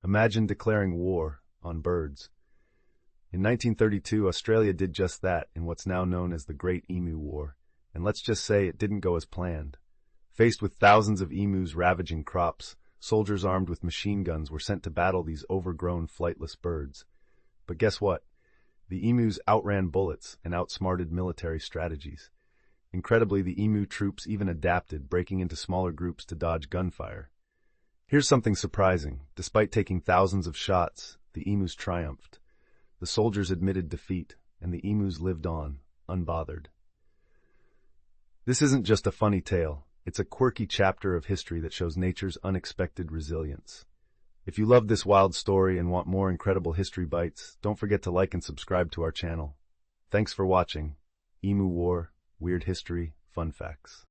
Imagine declaring war on birds. In 1932, Australia did just that in what's now known as the Great Emu War, and let's just say it didn't go as planned. Faced with thousands of emus ravaging crops, soldiers armed with machine guns were sent to battle these overgrown flightless birds. But guess what? The emus outran bullets and outsmarted military strategies. Incredibly, the emu troops even adapted, breaking into smaller groups to dodge gunfire. Here's something surprising. Despite taking thousands of shots, the emus triumphed. The soldiers admitted defeat, and the emus lived on, unbothered. This isn't just a funny tale. It's a quirky chapter of history that shows nature's unexpected resilience. If you love this wild story and want more incredible history bites, don't forget to like and subscribe to our channel. Thanks for watching. Emu War, Weird History, Fun Facts.